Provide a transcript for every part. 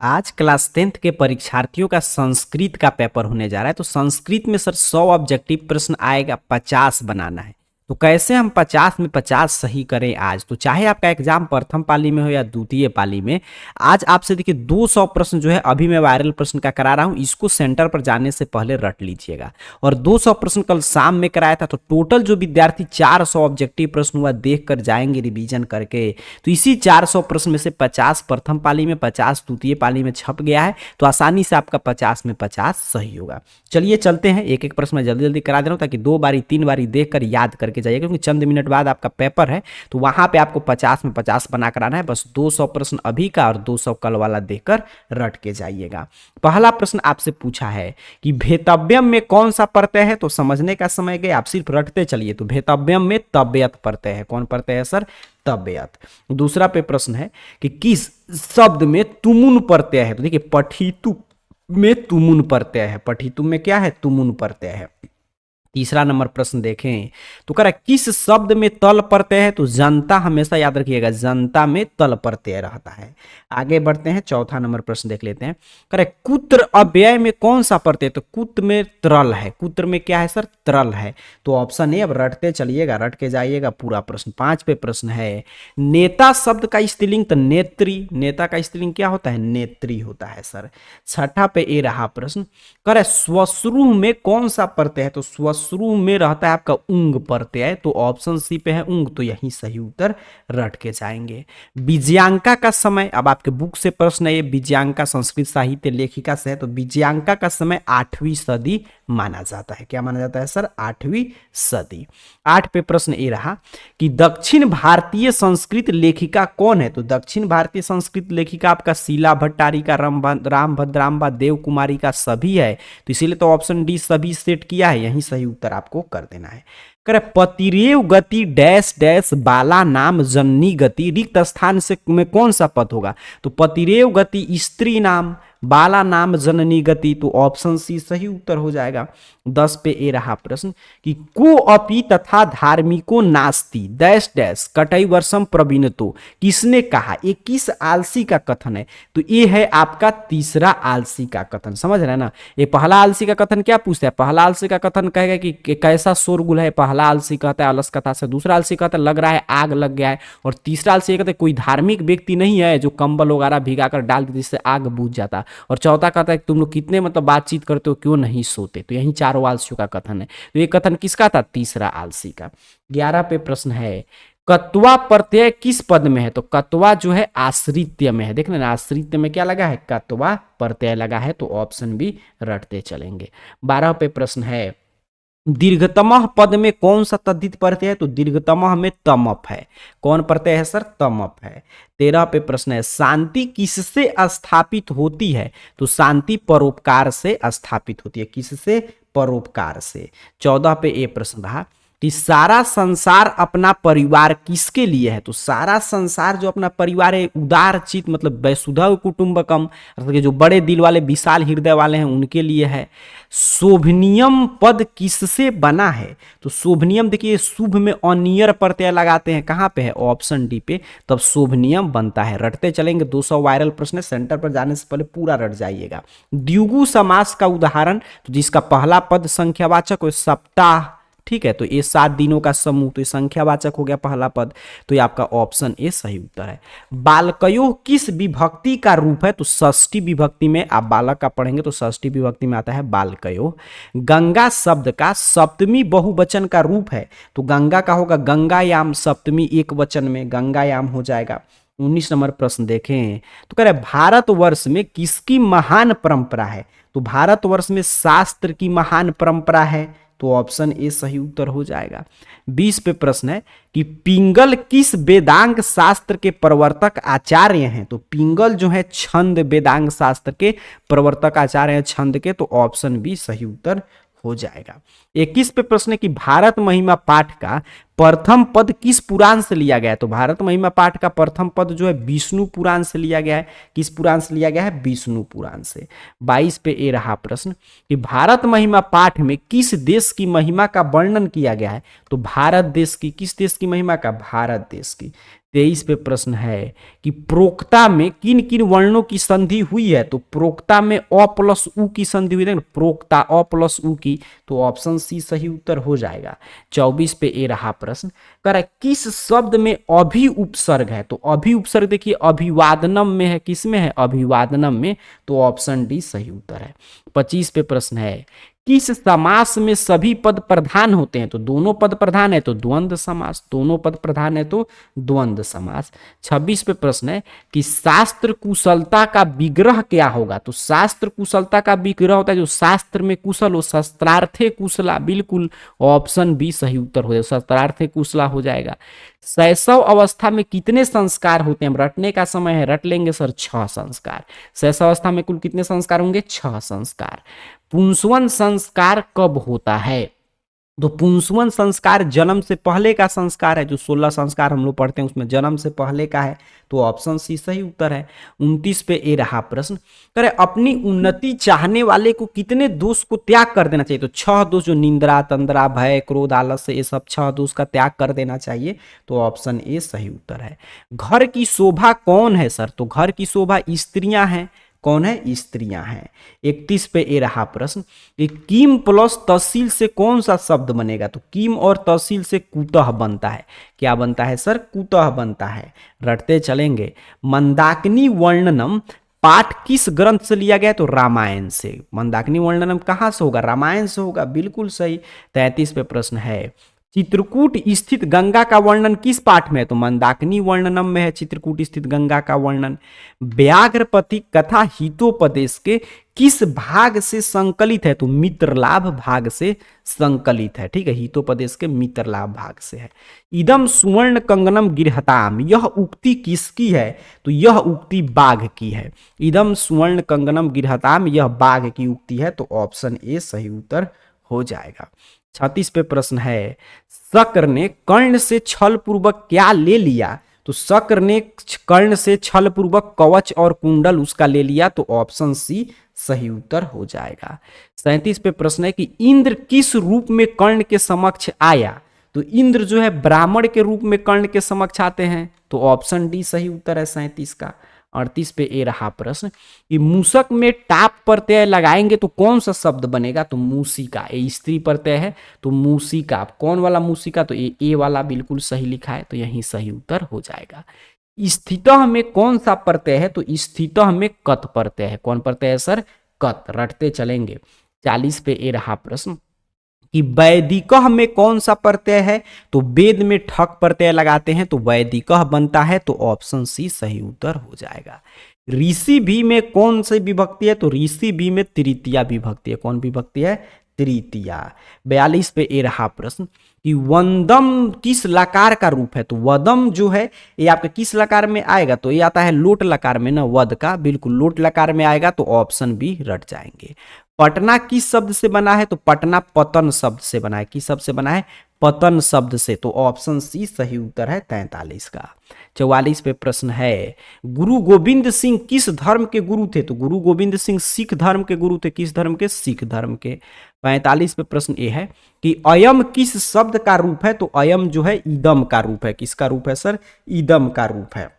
आज class 10th के परीक्षार्थियों का संस्कृत का पेपर होने जा रहा है। तो संस्कृत में सर 100 ऑब्जेक्टिव प्रश्न आएगा, 50 बनाना है। तो कैसे हम 50 में 50 सही करें आज? तो चाहे आपका एग्जाम प्रथम पाली में हो या द्वितीय पाली में, आज आपसे देखिए 200 प्रश्न जो है अभी मैं वायरल प्रश्न का करा रहा हूं, इसको सेंटर पर जाने से पहले रट लीजिएगा। और 200 प्रश्न कल शाम में कराया था। तो टोटल जो विद्यार्थी 400 ऑब्जेक्टिव प्रश्न हुआ देख कर जाएंगे रिवीजन करके। तो इसी 400 प्रश्न में से 50 प्रथम पाली में, 50 द्वितीय पाली में छप गया है। तो आसानी से आपका 50 में 50 सही होगा। चलिए चलते हैं, एक एक प्रश्न मैं जल्दी जल्दी करा दे रहा हूं ताकि 2 बारी 3 बारी देख कर याद करके जाइए, क्योंकि चंद मिनट बाद आपका पेपर है। तो वहां पे आपको 50 में 50 बना कर आना है। बस 200 प्रश्न अभी का और 200 कल वाला देकर रट के जाइएगा। पहला प्रश्न आपसे पूछा है कि भेतव्यम में कौन सा प्रत्यय है? तो समझने का समय गए, आप सिर्फ रटते चलिए। तो भेतव्यम में तव्यत प्रत्यय है। कौन प्रत्यय है सर? तव्यत। दूसरा पे प्रश्न है कि किस शब्द में तुमुन प्रत्यय है? तो देखिए पठितु में तुमुन प्रत्यय है। पठितु में क्या है? तुमुन प्रत्यय है। तीसरा नंबर प्रश्न देखें तो कह रहा है किस शब्द में तल प्रत्यय है? तो जनता, हमेशा याद रखिएगा जनता में तल प्रत्यय रहता है। आगे बढ़ते हैं, चौथा नंबर प्रश्न देख लेते हैं। कह रहा है कुत्र अव्यय में कौन सा प्रत्यय? तो कुत्र में त्रल है। कुत्र में क्या है सर? त्रल है। तो ऑप्शन ए। अब रटते चलिएगा, रट के जाइएगा पूरा प्रश्न। 5 पे प्रश्न है नेता शब्द का स्त्रीलिंग? तो नेत्री। नेता का स्त्रीलिंग क्या होता है? नेत्री होता है सर। छठा पे ए रहा प्रश्न। कह रहा है स्वश्रु में कौन सा प्रत्यय है? तो स्वश्रु में रहता है आपका उंग प्रत्यय। तो ऑप्शन सी पे है उंग। तो यही सही उत्तर, रट के जाएंगे। विजयांका का समय, अब आपके बुक से प्रश्न है ये, विजयांका संस्कृत साहित्य लेखिका से है। तो विजयांका का समय 8वीं सदी माना जाता है। क्या माना जाता है सर? 8वीं सदी। 8 पे प्रश्न ये रहा कि दक्षिण भारतीय संस्कृत लेखिका कौन है? तो दक्षिण भारतीय संस्कृत लेखिका आपका शीला भट्टारिका, राम भद्राम्बा, देव कुमारी का सभी है। तो इसीलिए तो ऑप्शन डी सभी सेट किया है। यही सही उत्तर आपको कर देना है। करे पतिरेव गति डैश डैश बाला नाम जननी गति, रिक्त स्थान से में कौन सा पद होगा? तो पतिरेव गति स्त्री नाम, बाला नाम जननी गति। तो ऑप्शन सी सही उत्तर हो जाएगा। 10 पे ए रहा प्रश्न कि को अपि तथा धार्मिको नास्ति डैश डैश कटई वर्षम प्रवीणतो, किसने कहा? ये किस आलसी का कथन है? तो ये है आपका तीसरा आलसी का कथन। समझ रहे हैं ना? ये पहला आलसी का कथन क्या पूछता है? पहला आलसी का कथन कहेगा कि कैसा शोरगुल है। पहला आलसी कहता है अलस कथा से। दूसरा आलसी कहता है लग रहा है आग लग गया है। और तीसरा आलसी कहता है कोई धार्मिक व्यक्ति नहीं है जो कंबल वगैरह भिगा कर डाल देते जिससे आग बुझ जाता। और चौथा कहता है तुम लोग कितने मतलब बातचीत करते हो, क्यों नहीं सोते? तो यही चारों आलसियों का कथन है। तो ये कथन किसका था? तीसरा आलसी का। 11 पे प्रश्न है कत्वा प्रत्यय किस पद में है? तो कत्वा जो है आश्रित्य में है। देख लेना आश्रित्य में क्या लगा है? कत्वा प्रत्यय लगा है। तो ऑप्शन भी रटते चलेंगे। 12 पे प्रश्न है दीर्घतमः पद में कौन सा तद्धित प्रत्यय है? तो दीर्घतमः में तमप है। कौन प्रत्यय है सर? तमप है। 13 पे प्रश्न है शांति किससे स्थापित होती है? तो शांति परोपकार से स्थापित होती है। किससे? परोपकार से। 14 पे ये प्रश्न रहा कि सारा संसार अपना परिवार किसके लिए है? तो सारा संसार जो अपना परिवार है उदार चित मतलब वसुधैव कुटुंबकम, अर्थात जो बड़े दिल वाले विशाल हृदय वाले हैं उनके लिए है। शोभनियम पद किससे बना है? तो शोभनियम देखिए शुभ में अनियर प्रत्यय लगाते हैं। कहां पे है? ऑप्शन डी पे। तब शोभनियम बनता है। रटते चलेंगे। 200 वायरल प्रश्न सेंटर पर जाने से पहले पूरा रट जाइएगा। द्विगु समास का उदाहरण, तो जिसका पहला पद संख्यावाचक हो सप्ताह, ठीक है। तो ये 7 दिनों का समूह, तो ये संख्यावाचक हो गया पहला पद। तो ये आपका ऑप्शन ए सही उत्तर है। बालकयो किस विभक्ति का रूप है? तो षष्ठी विभक्ति में। आप बालक का पढ़ेंगे तो षष्ठी विभक्ति में आता है बालकयो। गंगा शब्द का सप्तमी बहुवचन का रूप है? तो गंगा का होगा गंगायाम, सप्तमी एक वचन में गंगायाम हो जाएगा। 19 नंबर प्रश्न देखें तो कह रहे भारतवर्ष में किसकी महान परंपरा है? तो भारतवर्ष में शास्त्र की महान परंपरा है। तो ऑप्शन ए सही उत्तर हो जाएगा। 20 पे प्रश्न है कि पिंगल किस वेदांग शास्त्र के प्रवर्तक आचार्य हैं? तो पिंगल जो है छंद वेदांग शास्त्र के प्रवर्तक आचार्य हैं छंद के। तो ऑप्शन बी सही उत्तर हो जाएगा। 21 पे प्रश्न है कि भारत महिमा पाठ का प्रथम पद किस पुराण से लिया गया है? तो भारत महिमा पाठ का प्रथम पद जो है विष्णु पुराण से लिया गया है। किस पुराण से लिया गया है? विष्णु पुराण से। 22 पे ये रहा प्रश्न कि भारत महिमा पाठ में किस देश की महिमा का वर्णन किया गया है? तो भारत देश की। किस देश की महिमा का? भारत देश की। 23 पे प्रश्न है कि प्रोक्ता में किन किन वर्णों की संधि हुई है? तो प्रोक्ता में अ प्लस उ की संधि हुई है ना, प्रोक्ता अ प्लस उ की, तो ऑप्शन सी सही उत्तर हो जाएगा। 24 पे ए रहा प्रश्न, कह रहा है किस शब्द में अभि उपसर्ग है? तो अभि उपसर्ग देखिए अभिवादनम में है। किस में है? अभिवादनम में, तो ऑप्शन डी सही उत्तर है। 25 पे प्रश्न है किस समास में सभी पद प्रधान होते हैं? तो दोनों पद प्रधान है तो द्वंद्व समास, दोनों पद प्रधान है तो द्वंद्व समास। 26 पे प्रश्न है कि शास्त्र कुशलता का विग्रह क्या होगा? तो शास्त्र कुशलता का विग्रह होता है जो शास्त्र में कुशल हो, शस्त्रार्थे कुशला, बिल्कुल ऑप्शन बी सही उत्तर हो जाएगा, शस्त्रार्थे कुशला हो जाएगा। शैशव अवस्था में कितने संस्कार होते हैं? रटने का समय है, रट लेंगे सर 6 संस्कार। शैशव अवस्था में कुल कितने संस्कार होंगे? 6 संस्कार। पुंसवन संस्कार कब होता है? तो पुंसवन संस्कार जन्म से पहले का संस्कार है। जो 16 संस्कार हम लोग पढ़ते हैं उसमें जन्म से पहले का है, तो ऑप्शन सी सही उत्तर है। 29 पे ए रहा प्रश्न, करे अपनी उन्नति चाहने वाले को कितने दोष को त्याग कर देना चाहिए? तो 6 दोष, जो निंद्रा, तंद्रा, भय, क्रोध, आलस्य, ये सब 6 दोष का त्याग कर देना चाहिए, तो ऑप्शन ए सही उत्तर है। घर की शोभा कौन है सर? तो घर की शोभा स्त्रियां हैं। कौन है? स्त्रियां हैं। 31 पे ए रहा प्रश्न, कीम प्लस तहसील से कौन सा शब्द बनेगा? तो कीम और तहसील से कुतः बनता है। क्या बनता है सर? कुतः बनता है। रटते चलेंगे। मंदाकिनी वर्णनम पाठ किस ग्रंथ से लिया गया? तो रामायण से। मंदाकिनी वर्णनम कहां से होगा? रामायण से होगा, बिल्कुल सही। 33 पे प्रश्न है चित्रकूट स्थित गंगा का वर्णन किस पाठ में है? तो मंदाकिनी वर्णनम में है चित्रकूट स्थित गंगा का वर्णन। व्याघ्रपति कथा हितोपदेश के किस भाग से संकलित है? तो मित्रलाभ भाग से संकलित है। ठीक है, हितोपदेश के मित्रलाभ भाग से है। इदम सुवर्ण कंगनम गिरहताम, यह उक्ति किसकी है? तो यह उक्ति बाघ की है। इदम सुवर्ण कंगनम गिरहताम, यह बाघ की उक्ति है, तो ऑप्शन ए सही उत्तर हो जाएगा। 36 पे प्रश्न है शक्र ने कर्ण से छल पूर्वक क्या ले लिया? तो शक्र ने कर्ण से छल पूर्वक कवच और कुंडल उसका ले लिया, तो ऑप्शन सी सही उत्तर हो जाएगा। 37 पे प्रश्न है कि इंद्र किस रूप में कर्ण के समक्ष आया? तो इंद्र जो है ब्राह्मण के रूप में कर्ण के समक्ष आते हैं, तो ऑप्शन डी सही उत्तर है 37 का। 38 पे ए रहा प्रश्न कि मूसक में टाप प्रत्यय लगाएंगे तो कौन सा शब्द बनेगा? तो मूसिका। ये स्त्री प्रत्यय है तो मूसिका। कौन वाला मूसिका? तो ए वाला बिल्कुल सही लिखा है, तो यही सही उत्तर हो जाएगा। स्थितः में कौन सा प्रत्यय है? तो स्थितः में कत प्रत्यय है। कौन प्रत्यय है सर? कत। रटते चलेंगे। 40 पे ए रहा प्रश्न कि वैदिकः में कौन सा प्रत्यय है? तो वेद में ठक प्रत्यय लगाते हैं तो वैदिकः बनता है, तो ऑप्शन सी सही उत्तर हो जाएगा। ऋषि भी में कौन सी विभक्ति है? तो ऋषि भी में तृतीया विभक्ति है। कौन विभक्ति है? तृतीया। 42 पे ए रहा प्रश्न कि वंदम किस लकार का रूप है? तो वदम जो है ये आपके किस लकार में आएगा? तो ये आता है लोट लकार में ना, वद का, बिल्कुल लोट लकार में आएगा, तो ऑप्शन बी रट जाएंगे। पटना किस शब्द से बना है? तो पटना पतन शब्द से बना है। किस शब्द से बना है? पतन शब्द से, तो ऑप्शन सी सही उत्तर है 43 का। 44 पे प्रश्न है गुरु गोविंद सिंह किस धर्म के गुरु थे? तो गुरु गोविंद सिंह सिख धर्म के गुरु थे। किस धर्म के? सिख धर्म के। 45 पे प्रश्न ये है कि अयम किस शब्द का रूप है? तो अयम जो है इदम का रूप है। किसका रूप है सर? इदम का रूप है।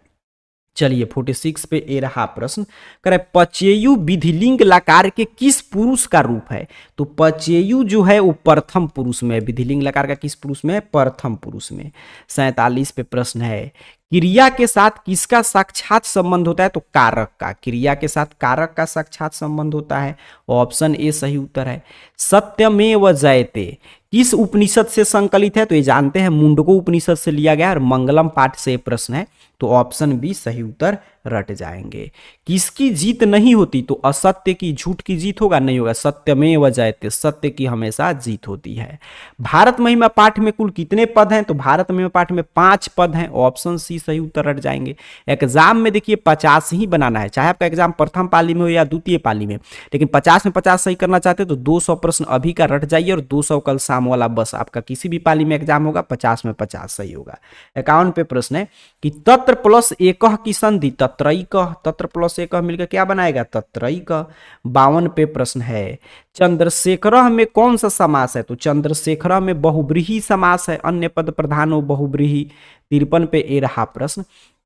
चलिए 46 पे ए रहा प्रश्न, करे पचेयु विधिलिंग लकार के किस पुरुष का रूप है? तो पचेयु जो है वो प्रथम पुरुष में, विधिलिंग लकार का किस पुरुष में? प्रथम पुरुष में। 47 पे प्रश्न है क्रिया के साथ किसका साक्षात संबंध होता है? तो कारक का। क्रिया के साथ कारक का साक्षात संबंध होता है, ऑप्शन ए सही उत्तर है। सत्यमेव जयते किस उपनिषद से संकलित है? तो ये जानते हैं मुंडको उपनिषद से लिया गया और मंगलम पाठ से प्रश्न है, तो ऑप्शन बी सही उत्तर रट जाएंगे। किसकी जीत नहीं होती, तो असत्य की, झूठ की जीत होगा, नहीं होगा, सत्यमेव जयते, सत्य की हमेशा जीत होती है। भारत महिमा पाठ में कुल कितने पद हैं, तो भारत महिमा पाठ में 5 पद हैं, ऑप्शन सी सही उत्तर रट जाएंगे। एग्जाम में देखिए 50 ही बनाना है, चाहे आपका एग्जाम प्रथम पाली में हो या द्वितीय पाली में, लेकिन 50 में 50 सही करना चाहते हो तो 200 प्रश्न अभी का रट जाइए और 200 कल शाम वाला, बस आपका किसी भी पाली में एग्जाम होगा 50 में 50 सही होगा। 51 पे प्रश्न है कि तत्र प्लस एकह की संधि तत्रैकह, तत्र प्लस एकह मिलकर क्या बनाएगा, तत्रैकह। 52 पे प्रश्न है चंद्रशेखरः में कौन सा समास है, तो चंद्रशेखरः में बहुब्रीहि समास है, अन्य पद प्रधानो बहुब्रीहि। 53 पे ए रहा प्रश्न,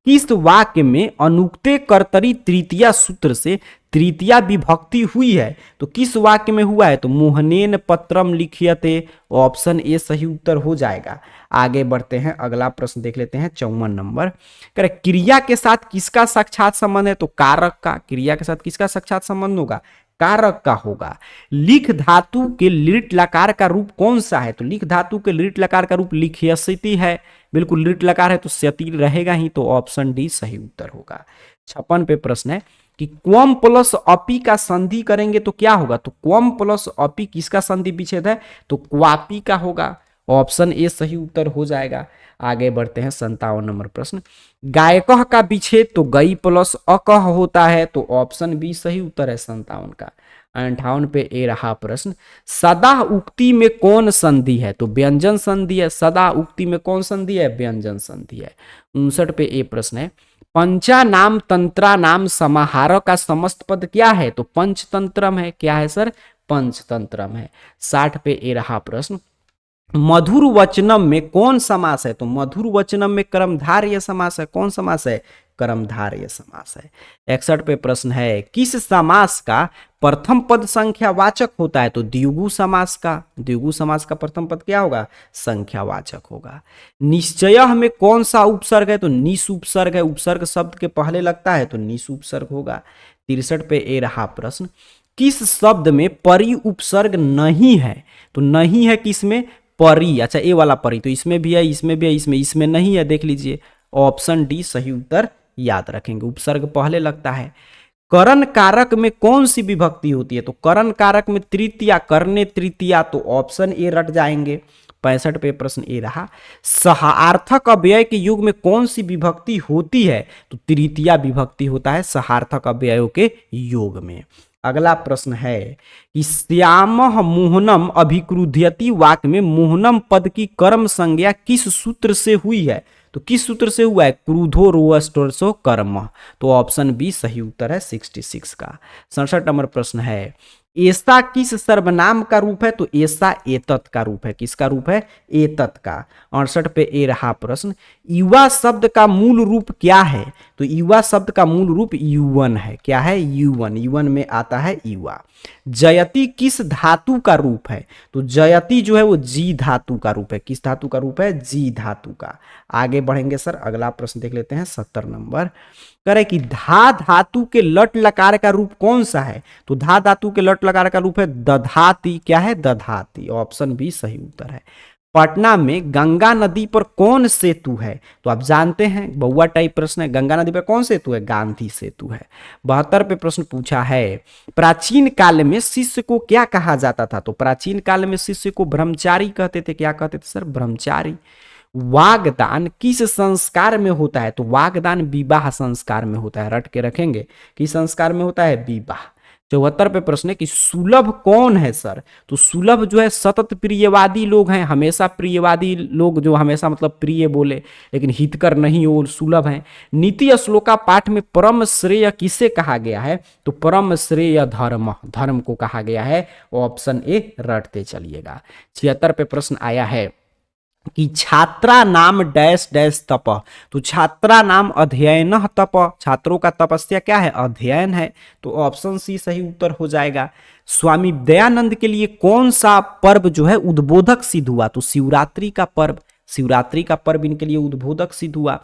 किस वाक्य में अनुक्ते कर्तरी तृतीया सूत्र से तृतीया विभक्ति हुई है, तो किस वाक्य में हुआ है, तो मोहनेन पत्रम लिखियते, ऑप्शन ए सही उत्तर हो जाएगा। आगे बढ़ते हैं, अगला प्रश्न देख लेते हैं 54 नंबर। कह रहे क्रिया के साथ किसका साक्षात संबंध है, तो कारक का। क्रिया के साथ किसका साक्षात संबंध होगा, कारक का होगा। लिख धातु के लिट लकार का रूप कौन सा है, तो लिख धातु के लिट लकार का रूप लिख्यसिति है, बिल्कुल लिट लकार है तो स्यति रहेगा ही, तो ऑप्शन डी सही उत्तर होगा। 56 पे प्रश्न है कि क्वम प्लस अपी का संधि करेंगे तो क्या होगा, तो क्वम प्लस अपी किसका संधि विच्छेद है, तो क्वापी का होगा, ऑप्शन ए सही उत्तर हो जाएगा। आगे बढ़ते हैं 57 नंबर प्रश्न, गायकह का विच्छेद तो गई प्लस अकह होता है, तो ऑप्शन बी सही उत्तर है 57 का। 58 पे ए रहा प्रश्न, सदा उक्ति में कौन संधि है, तो व्यंजन संधि है। सदा उक्ति में कौन संधि है, व्यंजन संधि है। 59 पे ए प्रश्न है पंचा नाम तंत्रा नाम समाहार का समस्त पद क्या है, तो पंचतंत्रम है। क्या है सर, पंचतंत्रम है। 60 पे ए रहा प्रश्न, मधुर वचनम में कौन समास है, तो मधुर वचनम में कर्मधारय समास है। कौन समास है, कर्मधारय समास है। 61 पे प्रश्न है किस समास का प्रथम पद संख्यावाचक होता है, तो द्विगु समास का। द्विगु समास का प्रथम पद क्या होगा, संख्यावाचक होगा। निश्चय में कौन सा उपसर्ग है, तो निस उपसर्ग है। उपसर्ग शब्द के पहले लगता है तो निस उपसर्ग होगा। 63 पे ए रहा प्रश्न, किस शब्द में परि उपसर्ग नहीं है, तो नहीं है किसमें, परि। अच्छा ए वाला परि, तो इसमें भी है, इसमें भी है, इसमें नहीं है, देख लीजिए, ऑप्शन डी सही उत्तर याद रखेंगे, उपसर्ग पहले लगता है। करण कारक में कौन सी विभक्ति होती है, तो करण कारक में तृतीया, करने तृतीया, तो ऑप्शन ए रट जाएंगे। 65 पे प्रश्न ए रहा, सहार्थक अव्यय के युग में कौन सी विभक्ति होती है, तो तृतीया विभक्ति होता है सहार्थक अव्ययों के योग में। अगला प्रश्न है कि श्यामः मोहनम अभिक्रुध्यति वाक्य में मोहनम पद की कर्म संज्ञा किस सूत्र से हुई है, तो किस सूत्र से हुआ है, क्रूधो रोअस्टोरसो कर्म, तो ऑप्शन बी सही उत्तर है 66 का। 67 नंबर प्रश्न है ऐसा किस सर्वनाम का रूप है, तो ऐसा एतत का रूप है। किसका रूप है, एतत का। 68 पे ए रहा प्रश्न, युवा शब्द का मूल रूप क्या है, तो युवा शब्द का मूल रूप युवन है। क्या है, युवन। युवन में आता है युवा। जयति किस धातु का रूप है, तो जयति जो है वो जी धातु का रूप है। किस धातु का रूप है, जी धातु का। आगे बढ़ेंगे सर, अगला प्रश्न देख लेते हैं 70 नंबर। करे कि धा धातु के लट लकार का रूप कौन सा है, तो धा धातु के लट लकार का रूप है दधाती। क्या है, दधाती, ऑप्शन बी सही उत्तर है। पटना में गंगा नदी पर कौन सेतु है, तो आप जानते हैं बहुआ टाइप प्रश्न है, गंगा नदी पर कौन सेतु है, गांधी सेतु है। 72 पे प्रश्न पूछा है प्राचीन काल में शिष्य को क्या कहा जाता था, तो प्राचीन काल में शिष्य को ब्रह्मचारी कहते थे। क्या कहते थे सर, ब्रह्मचारी। वागदान किस संस्कार में होता है, तो वागदान विवाह संस्कार में होता है। रट के रखेंगे, किस संस्कार में होता है, विवाह। 74 पे प्रश्न है कि सुलभ कौन है सर, तो सुलभ जो है सतत प्रियवादी लोग हैं, हमेशा प्रियवादी लोग, जो हमेशा मतलब प्रिय बोले लेकिन हितकर नहीं हो, सुलभ हैं। नीति श्लोका पाठ में परम श्रेय किसे कहा गया है, तो परम श्रेय धर्म, धर्म को कहा गया है। ऑप्शन ए रटते चलिएगा। 76 पे प्रश्न आया है कि छात्रा नाम डैश डैश तप, तो छात्रा नाम अध्ययन तप, छात्रों का तपस्या क्या है, अध्ययन है, तो ऑप्शन सी सही उत्तर हो जाएगा। स्वामी दयानंद के लिए कौन सा पर्व जो है उद्बोधक सिद्ध हुआ, तो शिवरात्रि का पर्व, शिवरात्रि का पर्व इनके लिए उद्बोधक सिद्ध हुआ।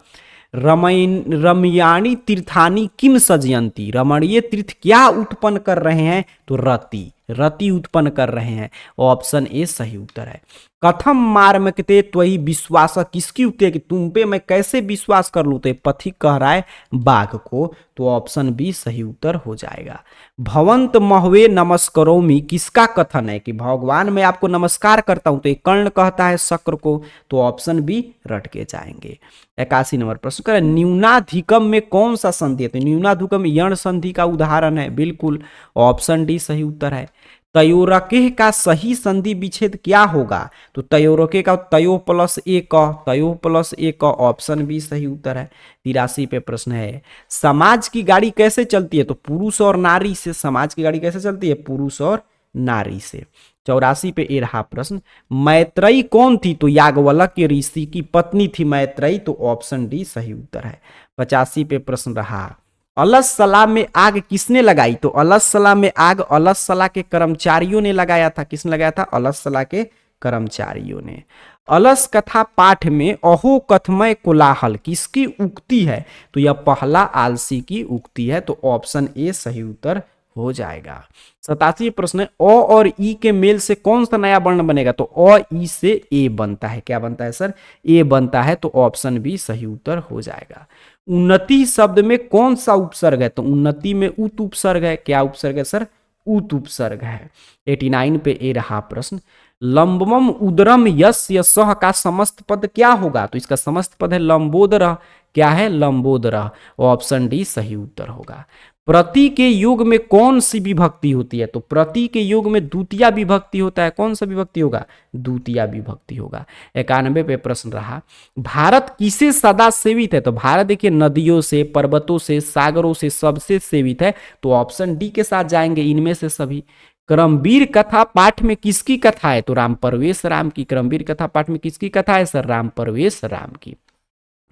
रमयाणी तीर्थानी किम सजयंती, रमणीय तीर्थ क्या उत्पन्न कर रहे हैं, तो रति, रति उत्पन्न कर रहे हैं। ऑप्शन ए सही उत्तर है। कथम मार्मकते त्वयि विश्वास, किसकी उक्ति है कि तुम पे मैं कैसे विश्वास कर लूं। तो पथिक कह रहा है बाघ को, तो ऑप्शन बी सही उत्तर हो जाएगा। भवंत महवे नमस्करोमि, किसका कथन है कि भगवान मैं आपको नमस्कार करता हूं। तो एक कर्ण कहता है शक्र को, तो ऑप्शन बी रट के जाएंगे। 81 नंबर प्रश्न करें, न्यूनाधिकम में कौन सा संधि है। तो न्यूनाधिकम यण संधि का उदाहरण है, बिल्कुल ऑप्शन डी सही उत्तर है। तयोरके का सही संधि विच्छेद क्या होगा। तो तयोरके का तयो प्लस एक, तयो प्लस एक, ऑप्शन बी सही उत्तर है। 83 पे प्रश्न है, समाज की गाड़ी कैसे चलती है। तो पुरुष और नारी से समाज की गाड़ी कैसे चलती है, पुरुष और नारी से। 84 पे ये रहा प्रश्न, मैत्रेयी कौन थी। तो याज्ञवल्क्य ऋषि की पत्नी थी मैत्रेयी, तो ऑप्शन डी सही उत्तर है। 85 पे प्रश्न रहा, अलसला में आग किसने लगाई। तो अलसला में आग अलसला के कर्मचारियों ने लगाया था। किसने लगाया था, अलसला के कर्मचारियों ने। अलस कथा पाठ में अहो कथमय कोलाहल किसकी उक्ति है। तो यह पहला आलसी की उक्ति है, तो ऑप्शन ए सही उत्तर हो जाएगा। 87 प्रश्न है, अ और ई के मेल से कौन सा नया वर्ण बनेगा। तो अ ई से ए बनता है। क्या बनता है सर, ए बनता है, तो ऑप्शन बी सही उत्तर हो जाएगा। उन्नति शब्द में कौन सा उपसर्ग है। तो उन्नति में उत उपसर्ग है। क्या उपसर्ग है सर, उत उपसर्ग है। 89 पे ए रहा प्रश्न, लंबमम उदरम यस्य सह का समस्त पद क्या होगा। तो इसका समस्त पद है लंबोदर। क्या है, लंबोदर, ऑप्शन डी सही उत्तर होगा। प्रति के योग में कौन सी विभक्ति होती है। तो प्रति के योग में द्वितीय विभक्ति होता है। कौन सा विभक्ति होगा, द्वितीय विभक्ति होगा। 91 पे प्रश्न रहा, भारत किसे सदा सेवित है। तो भारत देखिए नदियों से, पर्वतों से, सागरों से सबसे सेवित है, तो ऑप्शन डी के साथ जाएंगे, इनमें से सभी। क्रमवीर कथा पाठ में किसकी कथा है। तो राम परवेश राम की। क्रमवीर कथा पाठ में किसकी कथा है सर, राम परवेश राम की।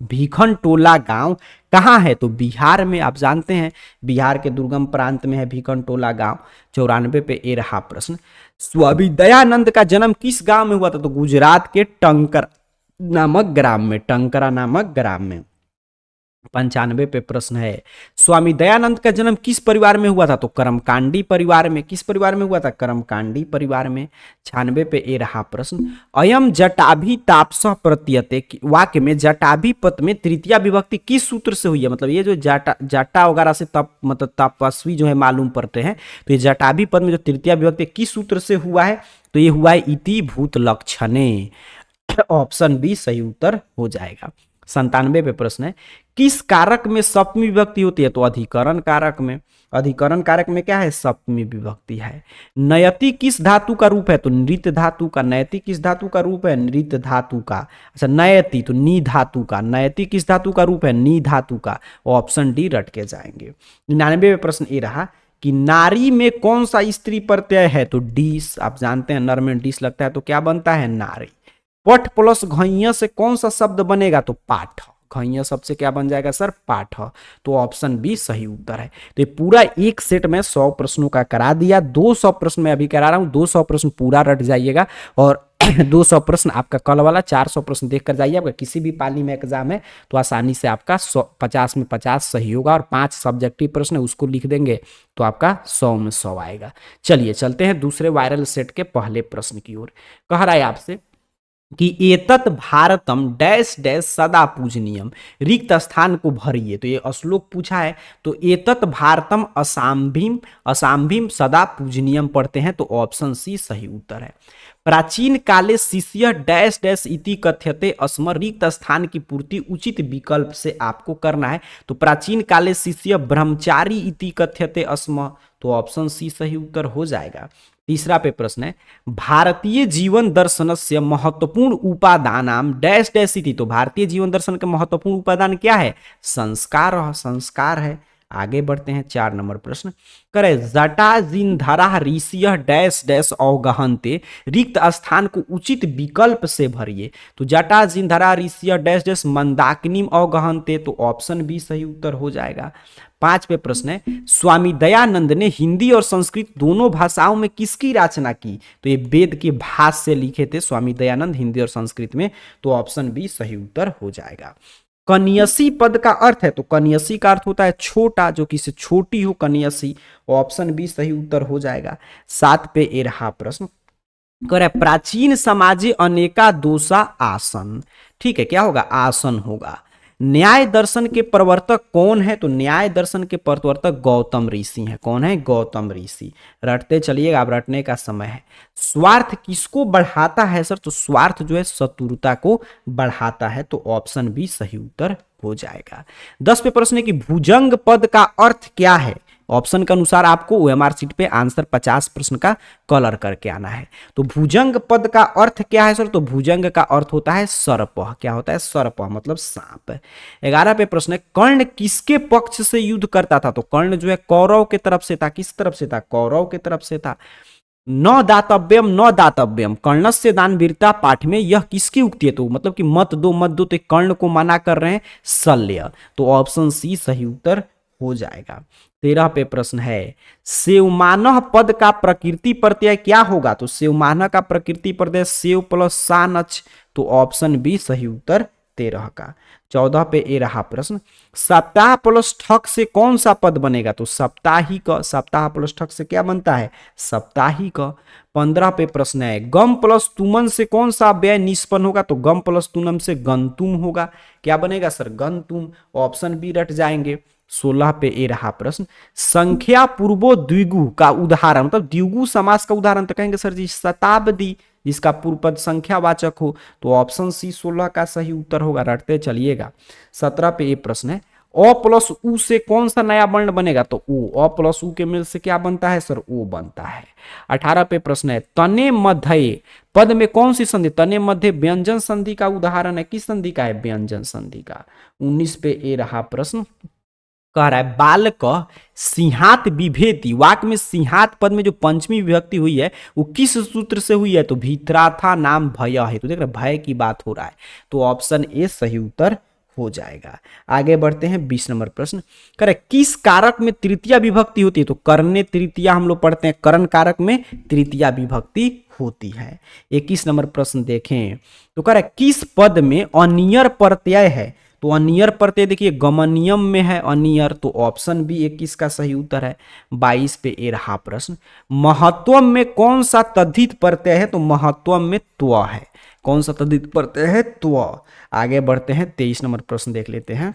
भीखन टोला गांव कहाँ है। तो बिहार में, आप जानते हैं बिहार के दुर्गम प्रांत में है भीखन टोला गांव। 94 पे ए रहा प्रश्न, स्वामी दयानंद का जन्म किस गांव में हुआ था। तो गुजरात के टंकरा नामक ग्राम में, टंकरा नामक ग्राम में। 95 पे प्रश्न है, स्वामी दयानंद का जन्म किस परिवार में हुआ था। तो कर्मकांडी परिवार में। किस परिवार में हुआ था, कर्मकांडी परिवार में। 96 पे ए रहा प्रश्न, अयम जटाभि तापस प्रत्ययते, वाक्य में जटाभि पद में तृतीया विभक्ति किस सूत्र से हुई है। मतलब ये जो जटा वगैरह से तप मतलब तपस्वी जो है मालूम पड़ते हैं, तो ये जटाभि पद में जो तृतीया विभक्ति किस सूत्र से हुआ है। तो ये हुआ है इति भूत लक्षणे, ऑप्शन बी सही उत्तर हो जाएगा। 97 पे प्रश्न है, किस कारक में सप्तमी विभक्ति होती है। तो अधिकरण कारक में। अधिकरण कारक में क्या है, सप्तमी विभक्ति है। नयति किस धातु का रूप है। तो नृत्य धातु का। नयति किस धातु का रूप है, नृत्य धातु का। अच्छा नयति तो नी धातु का। नयति किस धातु का रूप है, नी धातु का। ऑप्शन डी रट के जाएंगे। 99 में प्रश्न ये रहा कि नारी में कौन सा स्त्री प्रत्यय है। तो डीस, आप जानते हैं नर में डीस लगता है, तो क्या बनता है, नारी। पठ प्लस घैया से कौन सा शब्द बनेगा। तो पाठ। घैया शब्द से क्या बन जाएगा सर, पाठ। तो ऑप्शन बी सही उत्तर है। तो ये पूरा एक सेट में 100 प्रश्नों का करा दिया। 200 प्रश्न मैं अभी करा रहा हूं, 200 प्रश्न पूरा रट जाइएगा। और 200 प्रश्न आपका कल वाला 400 प्रश्न देख कर जाइए। आपका किसी भी पाली में एग्जाम है तो आसानी से आपका 50 में 50 सही होगा, और 5 सब्जेक्टिव प्रश्न है उसको लिख देंगे तो आपका 100 में 100 आएगा। चलिए चलते हैं दूसरे वायरल सेट के पहले प्रश्न की ओर। कह रहा है आपसे कि एतत् भारतम डैश डैश सदा पूजनीयम, रिक्त स्थान को भरिए। तो ये श्लोक पूछा है, तो एतत् भारतम असाम्भीम, असाम्भीम सदा पूजनीयम पढ़ते हैं, तो ऑप्शन सी सही उत्तर है। प्राचीन काले शिष्य डैश डैश इति कथ्यते स्म, रिक्त स्थान की पूर्ति उचित विकल्प से आपको करना है। तो प्राचीन काले शिष्य ब्रह्मचारी इति कथ्यते स्म, तो ऑप्शन सी सही उत्तर हो जाएगा। तीसरा पे प्रश्न है, भारतीय जीवन दर्शन से महत्वपूर्ण उपादान डैश डैश इति। तो भारतीय जीवन दर्शन का महत्वपूर्ण उपादान क्या है, संस्कार। संस्कार है। आगे बढ़ते हैं 4 नंबर प्रश्न। करे जटा जिनधरा ऋषिय डैश डैश अवगहनते, रिक्त स्थान को उचित विकल्प से भरिए। तो जटा जिनधरा ऋषिय डैश डैश मंदाकिनीम अवगहनते, तो ऑप्शन बी सही उत्तर हो जाएगा। 5 पे प्रश्न है, स्वामी दयानंद ने हिंदी और संस्कृत दोनों भाषाओं में किसकी रचना की। तो ये वेद के भाष्य से लिखे थे स्वामी दयानंद हिंदी और संस्कृत में, तो ऑप्शन बी सही उत्तर हो जाएगा। कन्यसी पद का अर्थ है, तो कन्यसी का अर्थ होता है छोटा, जो किसी छोटी हो, कन्यसी। ऑप्शन बी सही उत्तर हो जाएगा। 7 पे ए रहा प्रश्न, कह रहा है प्राचीन समाजे अनेका दोषा आसन। ठीक है, क्या होगा? आसन होगा। न्याय दर्शन के प्रवर्तक कौन है? तो न्याय दर्शन के प्रवर्तक गौतम ऋषि हैं। कौन है? गौतम ऋषि। रटते चलिएगा, अब रटने का समय है। स्वार्थ किसको बढ़ाता है सर? तो स्वार्थ जो है शत्रुता को बढ़ाता है। तो ऑप्शन बी सही उत्तर हो जाएगा। 10 पे प्रश्न है कि भुजंग पद का अर्थ क्या है? ऑप्शन के अनुसार आपको ओएमआर सीट पे आंसर 50 प्रश्न का कलर करके आना है। तो भुजंग पद का अर्थ क्या है सर? तो भुजंग का अर्थ होता है सर्प। क्या होता है? सर्प मतलब सांप। 11 पे प्रश्न है कर्ण किसके पक्ष से युद्ध करता था? तो कर्ण जो है कौरव के तरफ से था। किस तरफ से था? कौरव के तरफ से था। न दातव्यम न दातव्यम कर्णस्य दान वीरता पाठ में यह किसकी उक्ति है? तो मतलब कि मत दो मत दो, तो कर्ण को मना कर रहे हैं शल्य। तो ऑप्शन सी सही उत्तर हो जाएगा। 13 पे प्रश्न है सेवमानह पद का प्रकृति प्रत्यय क्या होगा? तो सेवमानह का प्रकृति प्रत्यय सेव प्लस सानच। तो ऑप्शन बी सही उत्तर 13 का। 14 पे ए रहा प्रश्न सप्ताह प्लस ठक से कौन सा पद बनेगा? तो साप्ताहिक। सप्ताह प्लस ठक से क्या बनता है? साप्ताहिक। 15 पे प्रश्न है गम प्लस तुमन से कौन सा व्यय निष्पन्न होगा? तो गम प्लस तुमन से गंतुम होगा। क्या बनेगा सर? गंतुम। ऑप्शन बी रट जाएंगे। 16 पे ए रहा प्रश्न संख्या पूर्वो द्विगु का उदाहरण, मतलब द्विगु समास का उदाहरण तो कहेंगे सर जी शताब्दी, जिसका पूर्व पद संख्यावाचक हो। तो ऑप्शन सी 16 का सही उत्तर होगा। रटते चलिएगा। 17 पे ए प्रश्न है अ प्लस उ से कौन सा नया वर्ण बनेगा? तो ओ। अ प्लस उ के मिल से क्या बनता है सर? ओ बनता है। 18 पे प्रश्न है तने मध्य पद में कौन सी संधि? तने मध्य व्यंजन संधि का उदाहरण है। किस संधि का है? व्यंजन संधि का। 19 पे ए रहा प्रश्न कह रहा है बालक सिंहात विभेति वाक्य में सिंहात पद में जो पंचमी विभक्ति हुई है वो किस सूत्र से हुई है? तो भीतराथा नाम भय है। तो देख रहे भय की बात हो रहा है। तो ऑप्शन ए सही उत्तर हो जाएगा। आगे बढ़ते हैं 20 नंबर प्रश्न कह रहे किस कारक में तृतीया विभक्ति होती है? तो करने तृतीया हम लोग पढ़ते हैं, करण कारक में तृतीया विभक्ति होती है। 21 नंबर प्रश्न देखें तो कह रहा है किस पद में अनियर प्रत्यय है? तो अनियर प्रत्यय देखिए गमनियम में है अनियर। तो ऑप्शन बी 21 का सही उत्तर है। 22 पे ए रहा प्रश्न महत्व में कौन सा तद्धित प्रत्यय है? तो महत्व में त्व है। कौन सा तद्धित प्रत्यय है? त्व। आगे बढ़ते हैं 23 नंबर प्रश्न देख लेते हैं।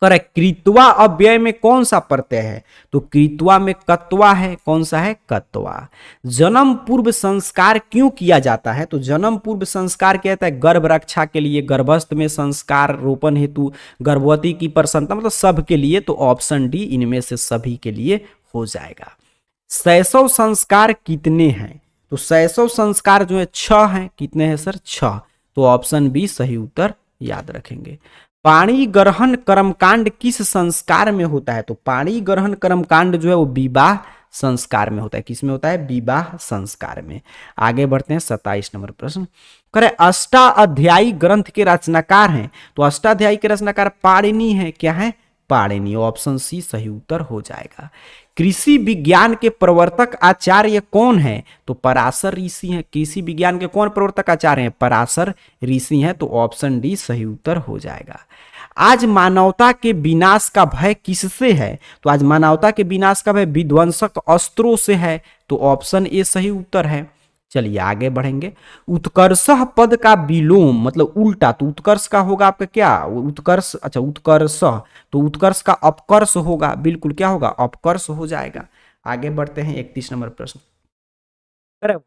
करेक्ट कृत्वा अव्यय में कौन सा प्रत्यय है? तो कृत्वा में कत्वा है। कौन सा है? कत्वा। जन्म पूर्व संस्कार क्यों किया जाता है? तो जन्म पूर्व संस्कार क्या होता है? गर्भ रक्षा के लिए, गर्भस्थ में संस्कार रोपण हेतु, गर्भवती की प्रसन्नता, मतलब सब के लिए। तो ऑप्शन डी इनमें से सभी के लिए हो जाएगा। शैशव संस्कार कितने हैं? तो शैशव संस्कार जो है 6 हैं। कितने हैं सर? 6। तो ऑप्शन बी सही उत्तर याद रखेंगे। पाणी ग्रहण कर्मकांड किस संस्कार में होता है? तो पाणी ग्रहण कर्मकांड जो है वो विवाह संस्कार में होता है। किस में होता है? विवाह संस्कार में। आगे बढ़ते हैं 27 नंबर प्रश्न करे अष्टाध्यायी ग्रंथ के रचनाकार हैं? तो अष्टाध्यायी के रचनाकार पाणिनि है। क्या है? पाणिनि। ऑप्शन सी सही उत्तर हो जाएगा। कृषि विज्ञान के प्रवर्तक आचार्य कौन है? तो पराशर ऋषि हैं। कृषि विज्ञान के कौन प्रवर्तक आचार्य हैं? पराशर ऋषि हैं। तो ऑप्शन डी सही उत्तर हो जाएगा। आज मानवता के विनाश का भय किससे है? तो आज मानवता के विनाश का भय विध्वंसक अस्त्रों से है। तो ऑप्शन ए सही उत्तर है। चलिए आगे बढ़ेंगे। उत्कर्ष पद का विलोम मतलब उल्टा, तो उत्कर्ष का होगा आपका क्या? उत्कर्ष। अच्छा उत्कर्ष, तो उत्कर्ष का अपकर्ष होगा। बिल्कुल क्या होगा? अपकर्ष हो जाएगा। आगे बढ़ते हैं 31 नंबर प्रश्न।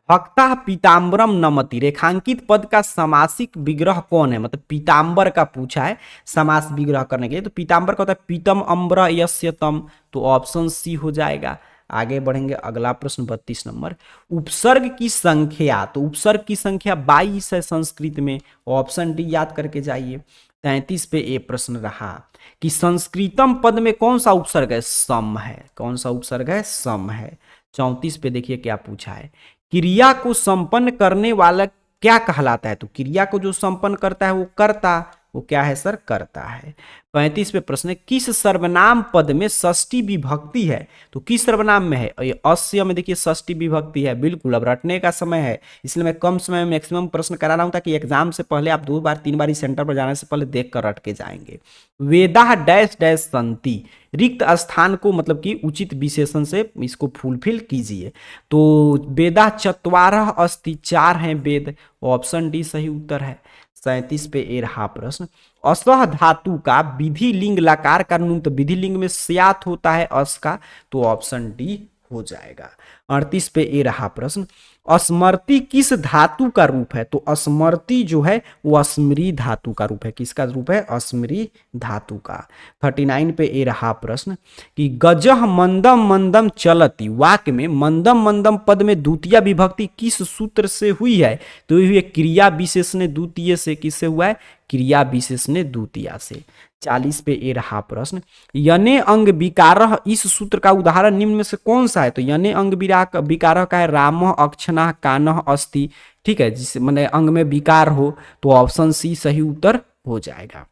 भक्ता पीताम्बरम नमति रेखांकित पद का समासिक विग्रह कौन है? मतलब पीताम्बर का पूछा है समास विग्रह करने के लिए। तो पीताम्बर का होता है पीतम अम्बर यस्य तम। तो ऑप्शन सी हो जाएगा। आगे बढ़ेंगे अगला प्रश्न 32 नंबर। उपसर्ग की संख्या, तो उपसर्ग की संख्या 22 है संस्कृत में। ऑप्शन डी याद करके जाइए। 33 पे ए प्रश्न रहा कि संस्कृतम पद में कौन सा उपसर्ग है? सम है। कौन सा उपसर्ग है? सम है। 34 पे देखिए क्या पूछा है क्रिया को संपन्न करने वाला क्या कहलाता है? तो क्रिया को जो संपन्न करता है वो कर्ता, वो क्या है सर, कर्ता है। 35 पे प्रश्न है, किस सर्वनाम पद में षष्ठी विभक्ति है? तो किस सर्वनाम में है? ये अस्य में देखिए षष्ठी विभक्ति है। बिल्कुल, अब रटने का समय है, इसलिए मैं कम समय में मैक्सिमम प्रश्न करा रहा हूं ताकि एग्जाम से पहले आप 2 बार 3 बार इस सेंटर पर जाने से पहले देख कर रट के जाएंगे। वेदा डैश डैश संति, रिक्त स्थान को मतलब कि उचित विशेषण से इसको फुलफिल कीजिए। तो वेदा चत्वारः अस्ति, 4 हैं वेद, ऑप्शन डी सही उत्तर है। 37 पे ए रहा प्रश्न, असह धातु का विधि लिंग लकार का नुम, तो विधि लिंग में स्यात होता है अस का, तो ऑप्शन डी हो जाएगा। 38 पे ए रहा प्रश्न, स्मृति किस धातु का रूप है? तो स्मृति जो है वो अस्मरी धातु का रूप है। किसका रूप है? अस्मरी धातु का। 39 पे ए रहा प्रश्न कि गजह मंदम मंदम चलती, वाक्य में मंदम मंदम पद में द्वितीय विभक्ति किस सूत्र से हुई है? तो ये क्रिया विशेषण द्वितीय से, किससे हुआ है? क्रिया विशेषण द्वितीय से। 40 पे ए रहा प्रश्न, यने अंग विकारः, इस सूत्र का उदाहरण निम्न में से कौन सा है? तो यने अंग विकारः का है रामः अक्षणः कानः अस्ति, ठीक है, जिससे माने अंग में विकार हो, तो ऑप्शन सी सही उत्तर हो जाएगा।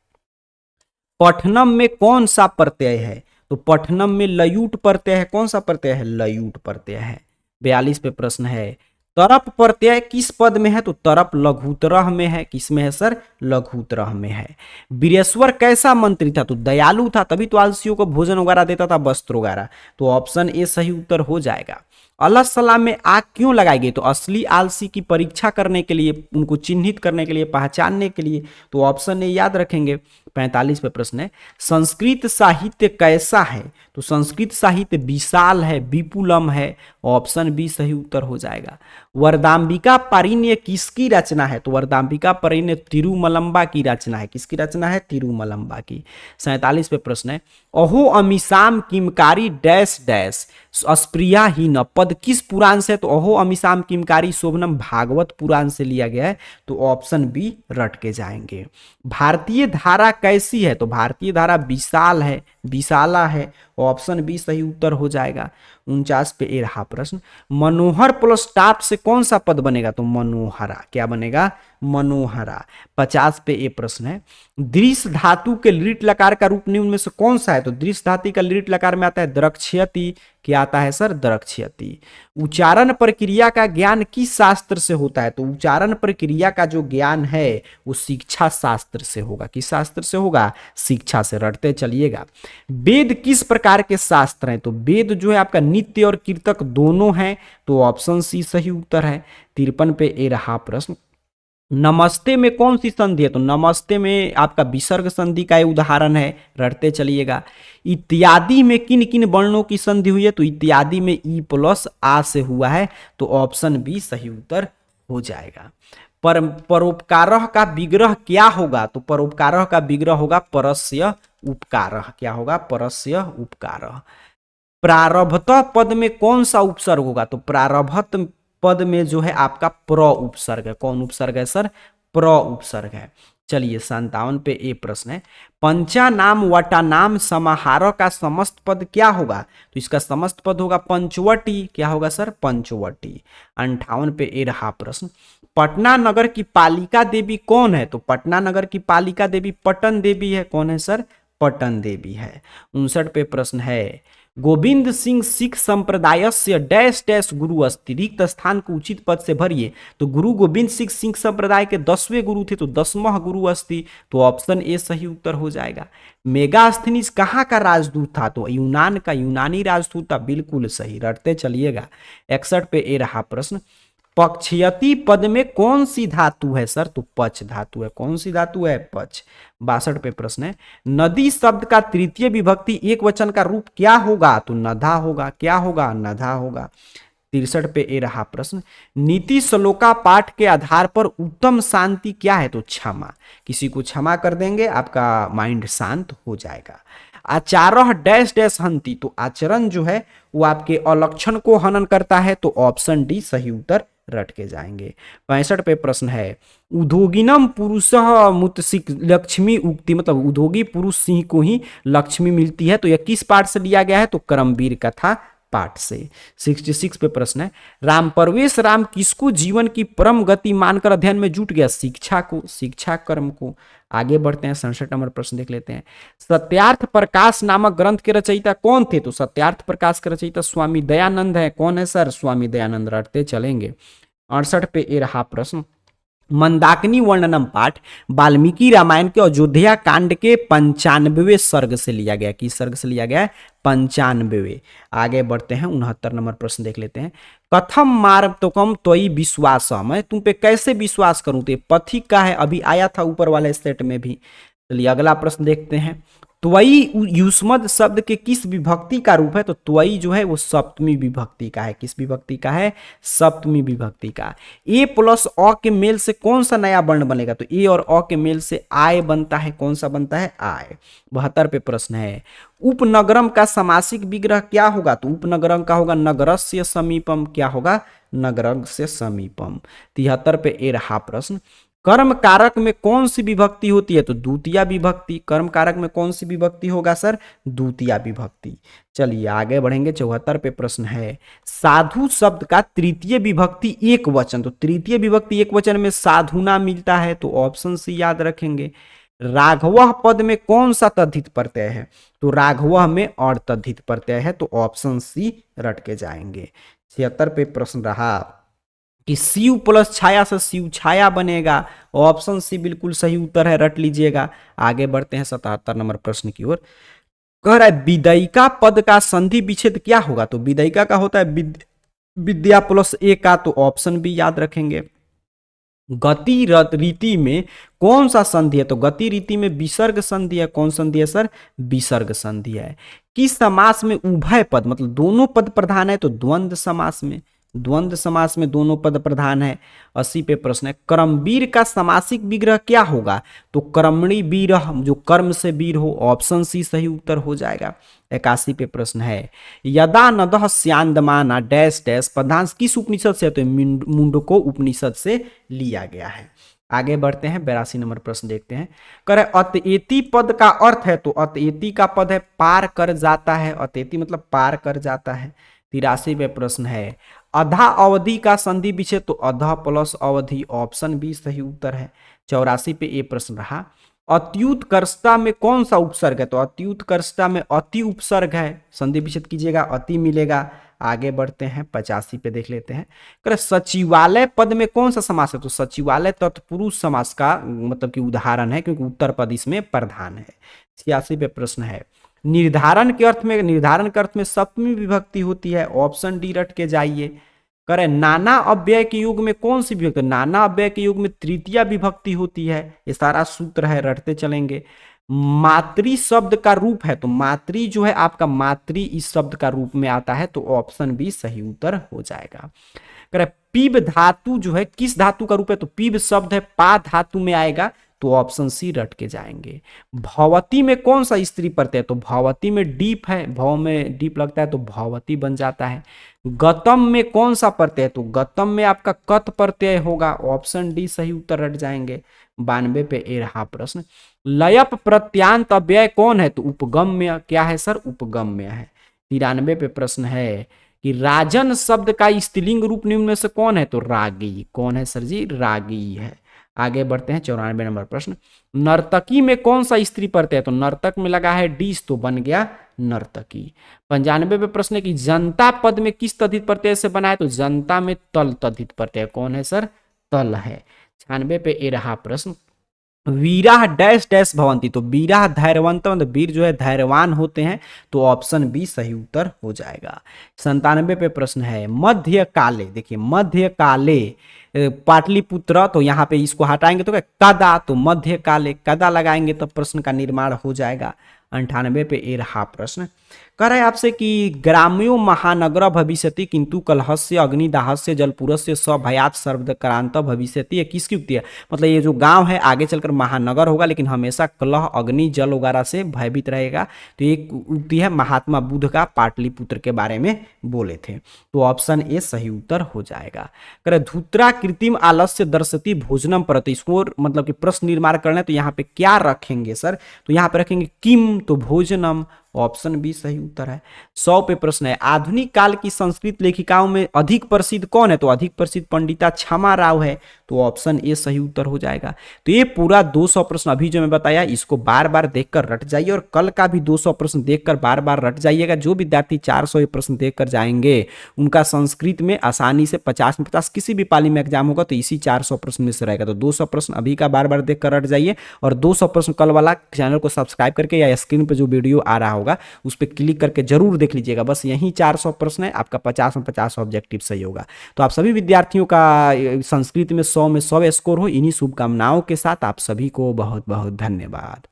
पठनम में कौन सा प्रत्यय है? तो पठनम में लयूट प्रत्यय है। कौन सा प्रत्यय है? लयूट प्रत्यय है। 42 पे प्रश्न है, तरप प्रत्यय किस पद में है? तो तरप लघुतरह में है। किस में है सर? लघुतरह में है। वीरेश्वर कैसा मंत्री था? तो दयालु था, तभी तो आलसियों को भोजन वगैरह देता था, वस्त्र वगैरह, तो ऑप्शन ए सही उत्तर हो जाएगा। अलग सलाम में आग क्यों लगाई गई? तो असली आलसी की परीक्षा करने के लिए, उनको चिन्हित करने के लिए, पहचानने के लिए, तो ऑप्शन ए याद रखेंगे। 45 पे प्रश्न है, संस्कृत साहित्य कैसा है? तो संस्कृत साहित्य विशाल है, विपुलम है, ऑप्शन बी सही उत्तर हो जाएगा। वरदाम्बिका पारिण्य किसकी रचना है? तो वरदाम्बिका पारिण्य तिरुमलंबा की रचना है। किसकी रचना है? तिरुमलंबा की। 47 पे प्रश्न है, अहो अमीशाम किमकारी डैश डैश अस्प्रिया ही न, पद किस पुराण से? तो अहो अमीशाम किमकारी शोभनम भागवत पुराण से लिया गया है, तो ऑप्शन बी रट के जाएंगे। भारतीय धारा कैसी है? तो भारतीय धारा विशाल है, विशाला है, ऑप्शन बी सही उत्तर हो जाएगा। 49 पे ए रहा प्रश्न, मनोहर प्लस टाप से कौन सा पद बनेगा? तो मनोहरा। क्या बनेगा? मनोहरा। 50 पे ए प्रश्न है, दृश्य धातु के लिट लकार का रूप निम्न में से कौन सा है? तो दृश्य धातु का लिट लकार में आता है द्रक्ष्यति। क्या आता है सर? द्रक्ष्यति। उच्चारण प्रक्रिया का ज्ञान किस शास्त्र से होता है? तो उच्चारण प्रक्रिया का जो ज्ञान है वो शिक्षा शास्त्र से होगा। किस शास्त्र से होगा? शिक्षा से। रटते चलिएगा। वेद किस प्रकार के शास्त्र हैं? तो वेद जो है आपका नित्य और कीर्तक दोनों हैं, तो ऑप्शन सी सही उत्तर है। 53 पे ए रहा प्रश्न, नमस्ते में कौन सी संधि है? तो नमस्ते में आपका विसर्ग संधि का उदाहरण है, रटते चलिएगा। इत्यादि में किन किन वर्णों की संधि हुई है? तो इत्यादि में ई प्लस आ से हुआ है, तो ऑप्शन बी सही उत्तर हो जाएगा। परोपकारः का विग्रह क्या होगा? तो परोपकारः का विग्रह होगा परस्य उपकारः। क्या होगा? परस्य उपकारः। प्रारब्धतः पद में कौन सा उपसर्ग होगा? तो प्रारब्धत पद में जो है आपका प्र उपसर्ग है। कौन उपसर्ग है सर? प्र उपसर्ग है। चलिए 57 पे ए प्रश्न है, पंचानाम वटानाम समाहार का समस्त पद क्या होगा? तो इसका समस्त पद होगा पंचवटी। क्या होगा सर? पंचवटी। 58 पे ए रहा प्रश्न, पटना नगर की पालिका देवी कौन है? तो पटना नगर की पालिका देवी पटन देवी है। कौन है सर? पटन देवी है। 59 पे प्रश्न है, गोविंद सिंह सिख संप्रदाय से डैश डैश गुरु अस्ति, रिक्त स्थान को उचित पद से भरिए। तो गुरु गोविंद सिंह सिख संप्रदाय के 10वें गुरु थे, तो 10वां गुरु अस्ति, तो ऑप्शन ए सही उत्तर हो जाएगा। मेगास्थनीज कहाँ का राजदूत था? तो यूनान का, यूनानी राजदूत था। बिल्कुल सही, रटते चलिएगा। 61 पे ए रहा प्रश्न, पक्षयति पद में कौन सी धातु है सर? तो पच धातु है। कौन सी धातु है? पच। 62 पे प्रश्न है, नदी शब्द का तृतीय विभक्ति एक वचन का रूप क्या होगा? तो नधा होगा। क्या होगा? नधा होगा। 63 पे ए रहा प्रश्न, नीति श्लोका पाठ के आधार पर उत्तम शांति क्या है? तो क्षमा। किसी को क्षमा कर देंगे, आपका माइंड शांत हो जाएगा। आचारः डैश डैश हंति, तो आचरण जो है वो आपके अलक्षण को हनन करता है, तो ऑप्शन डी सही उत्तर रट के जाएंगे। 65 पे प्रश्न है, उद्योगिनम पुरुषः मुत्सिक लक्ष्मी उक्ति, मतलब उद्योगी पुरुष सिंह को ही लक्ष्मी मिलती है, तो यह किस पाठ से लिया गया है? तो कर्मवीर कथा पाठ से। 66 पे प्रश्न है, राम परवेश राम किसको जीवन की परम गति मानकर अध्ययन में जुट गया? शिक्षा को, शिक्षा कर्म को। आगे बढ़ते हैं, 67 नंबर प्रश्न देख लेते हैं। सत्यार्थ प्रकाश नामक ग्रंथ के रचयिता कौन थे? तो सत्यार्थ प्रकाश के रचयिता स्वामी दयानंद है। कौन है सर? स्वामी दयानंद। रटते चलेंगे। 68 पे ये रहा प्रश्न, मंदाकिनी वर्णनम पाठ वाल्मीकि रामायण के अयोध्या कांड के 95वें सर्ग से लिया गया। किस सर्ग से लिया गया है? 95वें। आगे बढ़ते हैं, 69 नंबर प्रश्न देख लेते हैं। कथम मार्तकम त्वयि विश्वास, मैं तुम पे कैसे विश्वास करूं? तो ये पथिक का है, अभी आया था ऊपर वाले सेट में भी। चलिए अगला प्रश्न देखते हैं। त्वयि युष्मद शब्द के किस विभक्ति का रूप है? तो त्वयि जो है वो सप्तमी विभक्ति का है। किस विभक्ति का है? सप्तमी विभक्ति का। ए प्लस अ के मेल से कौन सा नया वर्ण बनेगा? तो ए और अ के मेल से आय बनता है। कौन सा बनता है? आय। 72 पे प्रश्न है, उपनगरम का समासिक विग्रह क्या होगा? तो उपनगरम का होगा नगरस्य समीपम। क्या होगा? नगरस्य समीपम। 73 पे ए रहा प्रश्न, कर्म कारक में कौन सी विभक्ति होती है? तो द्वितीया विभक्ति। कर्म कारक में कौन सी विभक्ति होगा सर? द्वितीया विभक्ति। चलिए आगे बढ़ेंगे। 74 पे प्रश्न है, साधु शब्द का तृतीय विभक्ति एक वचन। तो तृतीय विभक्ति एक वचन में साधुना मिलता है, तो ऑप्शन सी याद रखेंगे। राघव पद में कौन सा तद्धित प्रत्यय है? तो राघव में और तद्धित प्रत्यय है, तो ऑप्शन सी रट के जाएंगे। 76 पे प्रश्न रहा कि शिव प्लस छाया से शिव छाया बनेगा। ऑप्शन सी बिल्कुल सही उत्तर है, रट लीजिएगा। आगे बढ़ते हैं 77 नंबर प्रश्न की ओर। कह रहा है विदयिका पद का संधि विच्छेद क्या होगा? तो विदयिका का होता है विद्या प्लस ए का, तो ऑप्शन बी याद रखेंगे। गति रीति में कौन सा संधि है? तो गति रीति में विसर्ग संधि है। कौन संधि है सर? विसर्ग संधि है। किस समास में उभय पद मतलब दोनों पद प्रधान है? तो द्वंद्व समास में। द्वंद्व समास में दोनों पद प्रधान है। 80 पे प्रश्न है, कर्मवीर का समासिक विग्रह क्या होगा? तो कर्मणि वीर, जो कर्म से वीर हो। ऑप्शन सी सही उत्तर हो जाएगा। 81 पे प्रश्न है, यदा नदः स्यांदमाना डैश डैश पदांश किस उपनिषद से? तो मुंडको उपनिषद से लिया गया है। आगे बढ़ते हैं, 82 नंबर प्रश्न देखते हैं। करे अतएति पद का अर्थ है? तो अतएति का पद है पार कर जाता है। अतएति मतलब पार कर जाता है। 83 पे प्रश्न है, अधा अवधि का संधि विच्छेद? तो अधा प्लस अवधि। ऑप्शन बी सही उत्तर है। 84 पे ये प्रश्न रहा, अत्युत्कर्षता में कौन सा उपसर्ग है? तो अत्युत्कर्षता में अति उपसर्ग है। संधि विच्छेद कीजिएगा, अति मिलेगा। आगे बढ़ते हैं, 85 पे देख लेते हैं। करे सचिवालय पद में कौन सा समास है? तो सचिवालय तत्पुरुष समास का मतलब कि उदाहरण है, क्योंकि उत्तर पद इसमें प्रधान है। 86 पे प्रश्न है, निर्धारण के अर्थ में सप्तमी विभक्ति होती है। ऑप्शन डी रट के जाइए। करें नाना अव्यय के युग में कौन सी विभक्ति? नाना अव्यय के युग में तृतीया विभक्ति होती है। ये सारा सूत्र है, रटते चलेंगे। मातृ शब्द का रूप है? तो मातृ जो है आपका मातृ इस शब्द का रूप में आता है, तो ऑप्शन बी सही उत्तर हो जाएगा। करें पीब धातु जो है किस धातु का रूप है? तो पीब शब्द है पा धातु में आएगा, तो ऑप्शन सी रट के जाएंगे। भवती में कौन सा स्त्री प्रत्यय? तो भवती में डीप है, भव में डीप लगता है, तो भवती बन जाता है। गतम में कौन सा प्रत्यय? तो गतम में आपका कत प्रत्यय होगा। ऑप्शन डी सही उत्तर रट जाएंगे। 92 पे ए रहा प्रश्न, लयप प्रत्यांत अव्यय कौन है? तो उपगम्य। क्या है सर? उपगम्य है। 93 पे प्रश्न है कि राजन शब्द का स्त्रीलिंग रूप निम्न में से कौन है? तो रागी। कौन है सर जी? रागी है। आगे बढ़ते हैं, 94 नंबर प्रश्न, नर्तकी में कौन सा स्त्री प्रत्यय? तो नर्तक में लगा है डीस, तो बन गया नर्तकी। 95 पे प्रश्न है कि जनता पद में किस तद्धित प्रत्यय से बना है? तो जनता में तल तद्धित प्रत्यय। कौन है सर? तल है। 96 पे ए रहा प्रश्न, वीरा डैश डैश भवंती। तो वीरा धैर्यवंत, वीर जो है धैर्यवान होते हैं, तो ऑप्शन बी सही उत्तर हो जाएगा। 97 पे प्रश्न है, मध्य काले। देखिए मध्य काले पाटलिपुत्र, तो यहाँ पे इसको हटाएंगे तो क्या कदा, तो मध्य काले कदा लगाएंगे तो प्रश्न का निर्माण हो जाएगा। 98 पे ए रहा प्रश्न, कह रहे हैं आपसे कि ग्राम्यो महानगर भविष्यति किंतु कलहस्य अग्निदाहस्य जलपुरस्य सभयात सर्वक्रांत भविष्यति। ये किसकी उक्ति है? मतलब ये जो गांव है आगे चलकर महानगर होगा, लेकिन हमेशा कलह अग्नि जल वगैरह से भयभीत रहेगा। तो एक उक्ति है महात्मा बुद्ध का, पाटलिपुत्र के बारे में बोले थे, तो ऑप्शन ए सही उत्तर हो जाएगा। कह रहे धूत्रा कृत्रिम आलस्य दर्शति भोजनम प्रति। इसको मतलब कि प्रश्न निर्माण करना है, तो यहाँ पे क्या रखेंगे सर? तो यहाँ पे रखेंगे किम, तो भोजनम। ऑप्शन बी सही उत्तर है। 100 पे प्रश्न है, आधुनिक काल की संस्कृत लेखिकाओं में अधिक प्रसिद्ध कौन है? तो अधिक प्रसिद्ध पंडिता क्षमा राव है, तो ऑप्शन ए सही उत्तर हो जाएगा। तो ये पूरा 200 प्रश्न अभी जो मैं बताया इसको बार बार देखकर रट जाइए, और कल का भी 200 प्रश्न देखकर बार बार रट जाइएगा। जो विद्यार्थी 400 प्रश्न देखकर जाएंगे उनका संस्कृत में आसानी से 50 में 50 किसी भी पाली में एग्जाम होगा तो इसी 400 प्रश्न में से रहेगा। तो 200 प्रश्न अभी का बार बार देखकर रट जाइए, और 200 प्रश्न कल वाला चैनल को सब्सक्राइब करके या स्क्रीन पर जो वीडियो आ रहा होगा उस पर क्लिक करके जरूर देख लीजिएगा। बस यही 400 प्रश्न है, आपका 50 में 50 ऑब्जेक्टिव सही होगा। तो आप सभी विद्यार्थियों का संस्कृत में 100 में 100 स्कोर हो, इन्हीं शुभकामनाओं के साथ आप सभी को बहुत बहुत धन्यवाद।